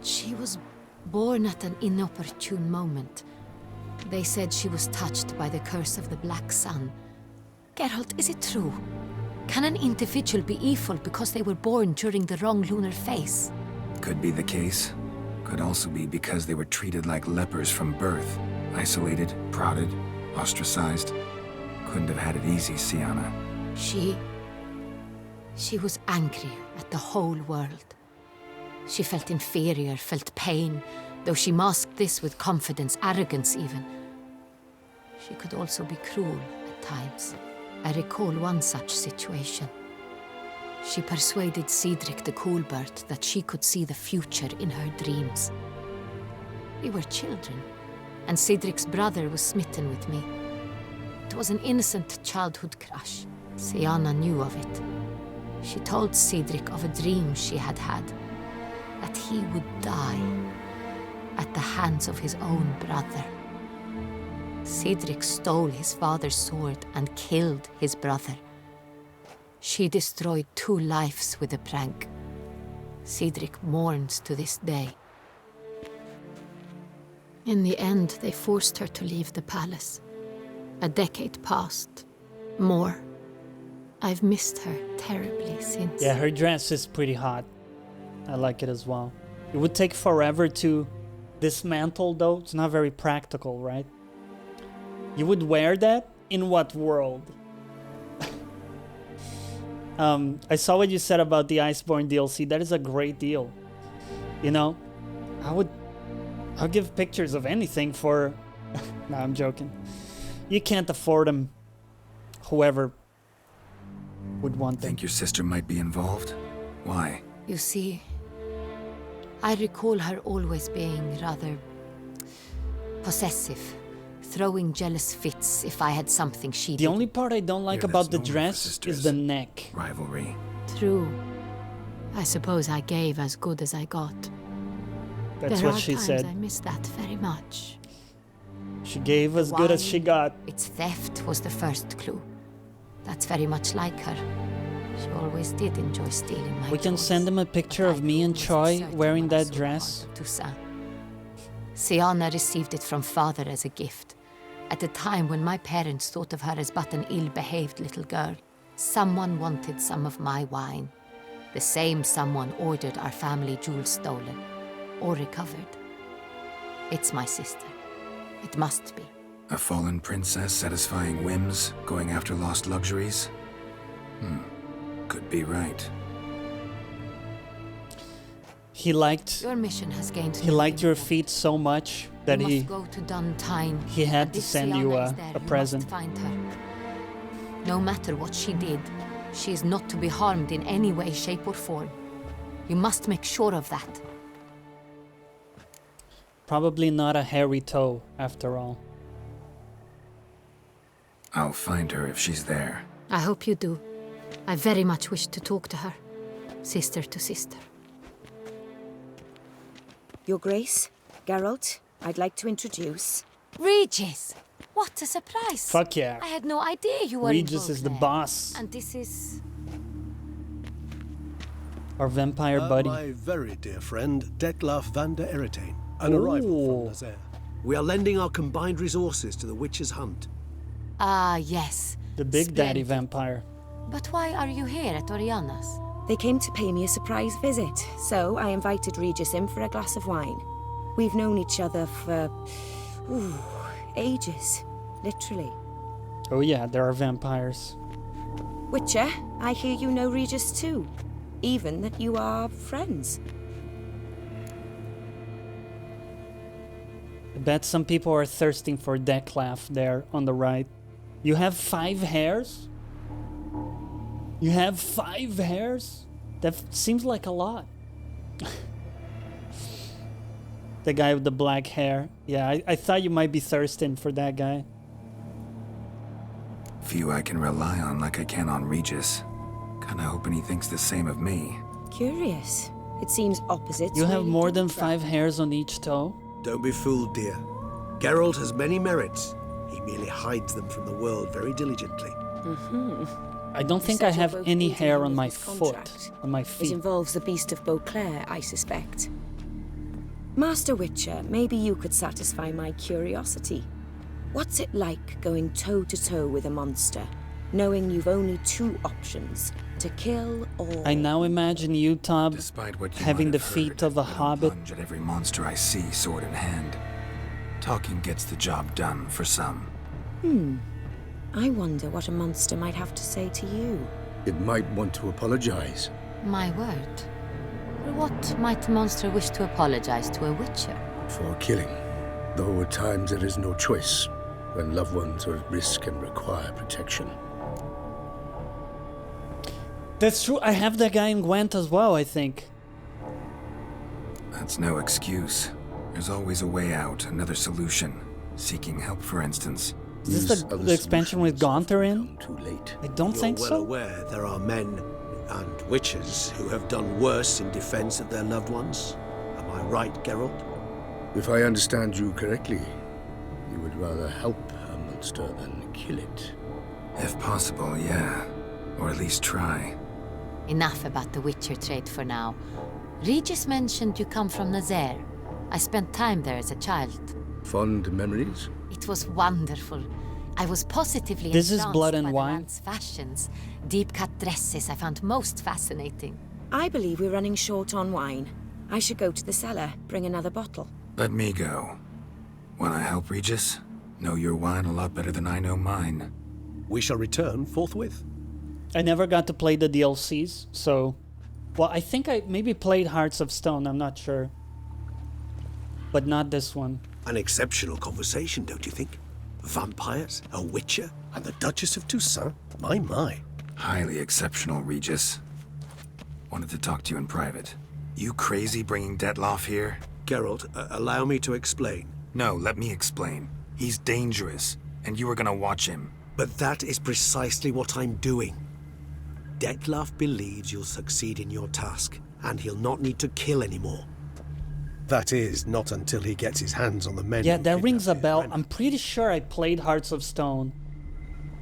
She was born at an inopportune moment. They said she was touched by the curse of the Black Sun. Geralt, is it true? Can an individual be evil because they were born during the wrong lunar phase? Could be the case. Could also be because they were treated like lepers from birth. Isolated, prodded, ostracized. Couldn't have had it easy, Siana. She was angry at the whole world. She felt inferior, felt pain, though she masked this with confidence, arrogance even. She could also be cruel at times. I recall one such situation. She persuaded Cedric the Coolbird that she could see the future in her dreams. We were children, and Cedric's brother was smitten with me. It was an innocent childhood crush. Siana knew of it. She told Cedric of a dream she had had, that he would die at the hands of his own brother. Cedric stole his father's sword and killed his brother. She destroyed 2 lives with a prank. Cedric mourns to this day. In the end, they forced her to leave the palace. A decade passed. More. I've missed her terribly since. Yeah, her dress is pretty hot. I like it as well. It would take forever to dismantle, though. It's not very practical, right? You would wear that? In what world? I saw what you said about the Iceborne DLC. That is a great deal. You know, I'll give pictures of anything for... No, I'm joking. You can't afford them. Whoever would want them. Think your sister might be involved? Why? You see, I recall her always being rather possessive, throwing jealous fits if I had something she did. The only part I don't like about the dress is the neck. Rivalry. True. I suppose I gave as good as I got. That's there what she said. I miss that very much. She gave as good as she got. Its theft was the first clue. That's very much like her. She always did enjoy stealing my We can toys, send him a picture of me and Choi wearing that dress. Siana received it from father as a gift. At a time when my parents thought of her as but an ill-behaved little girl, someone wanted some of my wine. The same someone ordered our family jewels stolen, or recovered. It's my sister. It must be. A fallen princess satisfying whims, going after lost luxuries? Could be right. He liked... Your mission has gained... He liked your feet so much that you must go to Duntine. he had to send you a present. You must find her. No matter what she did, she is not to be harmed in any way, shape or form. You must make sure of that. Probably not a hairy toe, after all. I'll find her if she's there. I hope you do. I very much wish to talk to her. Sister to sister. Your Grace, Geralt, I'd like to introduce... Regis! What a surprise! Fuck yeah. I had no idea you were Regis is the boss. And this is... Our vampire buddy. My very dear friend, Detlaf van der Eretain, an arrival from Nazaire. We are lending our combined resources to the Witch's Hunt. Ah, yes. The big daddy vampire. But why are you here at Oriana's? They came to pay me a surprise visit, so I invited Regis in for a glass of wine. We've known each other for... ages. Literally. Oh yeah, there are vampires. Witcher, I hear you know Regis too. Even that you are friends. I bet some people are thirsting for Detlaf there on the right. You have 5 hairs? You have 5 hairs? That seems like a lot. The guy with the black hair. Yeah, I thought you might be thirsting for that guy. Few I can rely on like I can on Regis. Kinda hoping he thinks the same of me. Curious. It seems opposites. You have really more do than attract. 5 hairs on each toe? Don't be fooled, dear. Geralt has many merits. He merely hides them from the world very diligently. I don't think I have any hair on my foot, on my It feet. involves the Beast of Beauclair, I suspect. Master Witcher, maybe you could satisfy my curiosity. What's it like going toe-to-toe with a monster, knowing you've only 2 options, to kill or... I now imagine you, Tob, Despite what you having might the have feet heard, of a I don't hobbit. plunge at every monster I see, sword in hand. Talking gets the job done for some. I wonder what a monster might have to say to you. It might want to apologize. My word. What might a monster wish to apologize to a witcher? For killing. Though at times there is no choice, when loved ones are at risk and require protection. That's true. I have that guy in Gwent as well, I think. That's no excuse. There's always a way out, another solution. Seeking help, for instance. Is this the expansion with Gaunter in? Too late. I don't think You're so. well aware there are men and witches who have done worse in defense of their loved ones. Am I right, Geralt? If I understand you correctly, You would rather help a monster than kill it. If possible, yeah. Or at least try. Enough about the Witcher trade for now. Regis mentioned you come from Nazaire. I spent time there as a child. Fond memories? It was wonderful. I was positively This is entranced Blood and by the Wine? man's fashions. Deep-cut dresses I found most fascinating. I believe we're running short on wine. I should go to the cellar, bring another bottle. Let me go. Wanna help, Regis? Know your wine a lot better than I know mine. We shall return forthwith. I never got to play the DLCs, so... Well, I think I maybe played Hearts of Stone, I'm not sure. But not this one. An exceptional conversation, don't you think? Vampires, a witcher, And the Duchess of Toussaint? My. Highly exceptional, Regis. Wanted to talk to you in private. You crazy bringing Detloff here? Geralt, allow me to explain. No, let me explain. He's dangerous, and you were gonna watch him. But that is precisely what I'm doing. Detloff believes you'll succeed in your task, and he'll not need to kill anymore. That is, not until he gets his hands on the men. Yeah, who that rings a kidnapped bell. Irene. I'm pretty sure I played Hearts of Stone.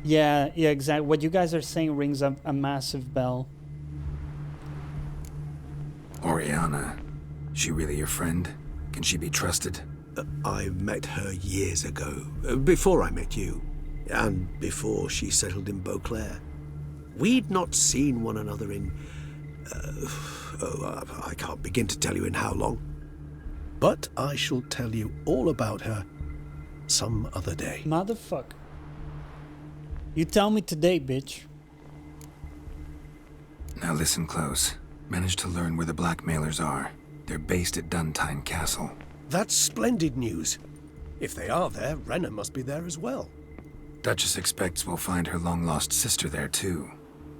Yeah, exactly. What you guys are saying rings a massive bell. Oriana. She really your friend? Can she be trusted? I met her years ago, before I met you, and before she settled in Beauclair. We'd not seen one another in... I can't begin to tell you in how long. But I shall tell you all about her some other day. Motherfucker. You tell me today, bitch. Now listen close. Managed to learn where the blackmailers are. They're based at Duntine Castle. That's splendid news. If they are there, Renna must be there as well. Duchess expects we'll find her long-lost sister there, too.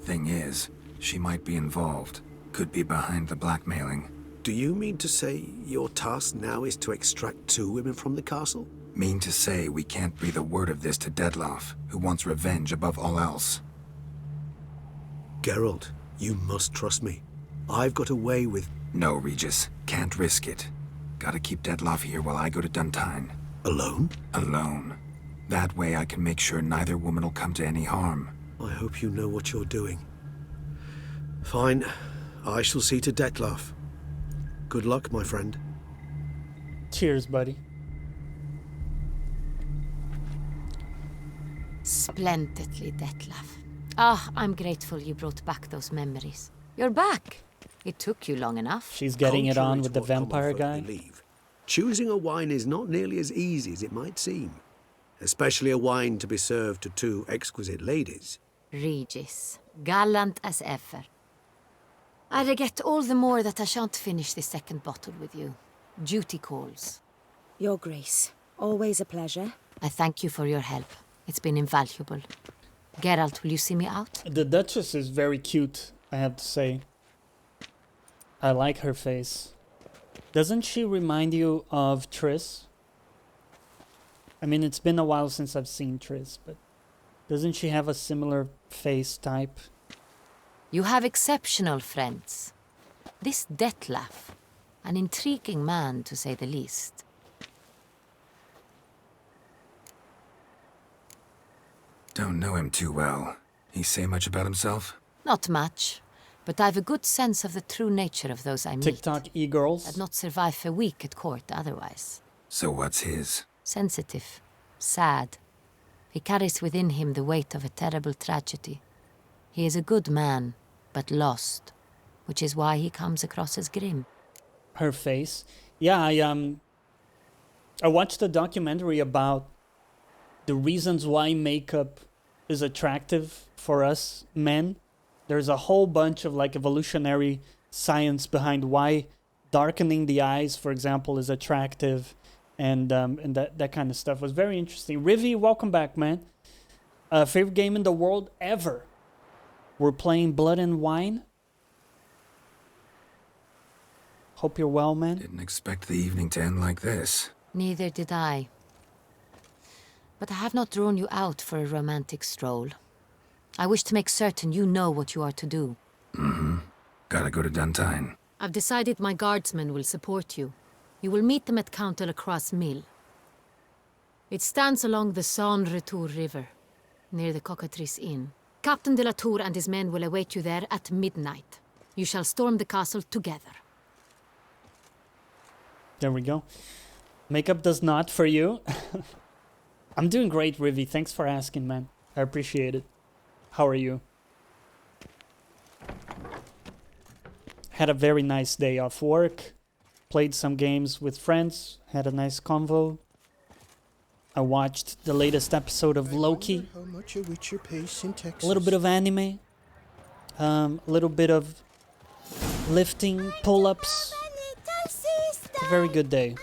Thing is, she might be involved. Could be behind the blackmailing. Do you mean to say your task now is to extract 2 women from the castle? Mean to say we can't breathe a word of this to Detloff, who wants revenge above all else. Geralt, you must trust me. I've got away with... No, Regis. Can't risk it. Gotta keep Detloff here while I go to Duntine. Alone? Alone. That way I can make sure neither woman will come to any harm. I hope you know what you're doing. Fine. I shall see to Detloff. Good luck, my friend. Cheers, buddy. Splendidly, Detlaff. Ah, I'm grateful you brought back those memories. You're back. It took you long enough. She's getting it Contrary on to with the what common vampire folk guy. believe, choosing a wine is not nearly as easy as it might seem. Especially a wine to be served to 2 exquisite ladies. Regis, gallant as ever. I regret all the more that I shan't finish this second bottle with you. Duty calls. Your Grace, always a pleasure. I thank you for your help. It's been invaluable. Geralt, will you see me out? The Duchess is very cute, I have to say. I like her face. Doesn't she remind you of Triss? I mean, it's been a while since I've seen Triss, but doesn't she have a similar face type? You have exceptional friends. This Detlaff, an intriguing man to say the least. Don't know him too well. He say much about himself? Not much, but I've a good sense of the true nature of those I meet. TikTok e-girls? I'd not survive a week at court otherwise. So what's his? Sensitive, sad. He carries within him the weight of a terrible tragedy. He is a good man, but lost, which is why he comes across as grim. Her face? Yeah, I watched a documentary about the reasons why makeup is attractive for us men. There's a whole bunch of like evolutionary science behind why darkening the eyes, for example, is attractive, and that kind of stuff was very interesting. Rivi, welcome back, man. Favorite game in the world ever. We're playing Blood and Wine. Hope you're well, man. Didn't expect the evening to end like this. Neither did I. But I have not drawn you out for a romantic stroll. I wish to make certain you know what you are to do. Mm-hmm. Gotta go to Duntine. I've decided my guardsmen will support you. You will meet them at Count Delacroix's mill. It stands along the Saint Retour River, near the Cockatrice Inn. Captain de la Tour and his men will await you there at midnight. You shall storm the castle together. There we go. Makeup does not for you. I'm doing great, Rivi. Thanks for asking, man. I appreciate it. How are you? Had a very nice day off work. Played some games with friends. Had a nice convo. I watched the latest episode of Loki. How much a Witcher pays in Texas? A little bit of anime. A little bit of lifting, pull-ups. It's a very good day.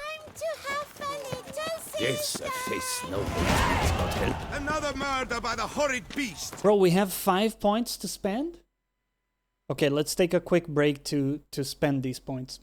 Yes, a face no hate not help. Another murder by the horrid beast! Bro, we have 5 points to spend? Okay, let's take a quick break to spend these points.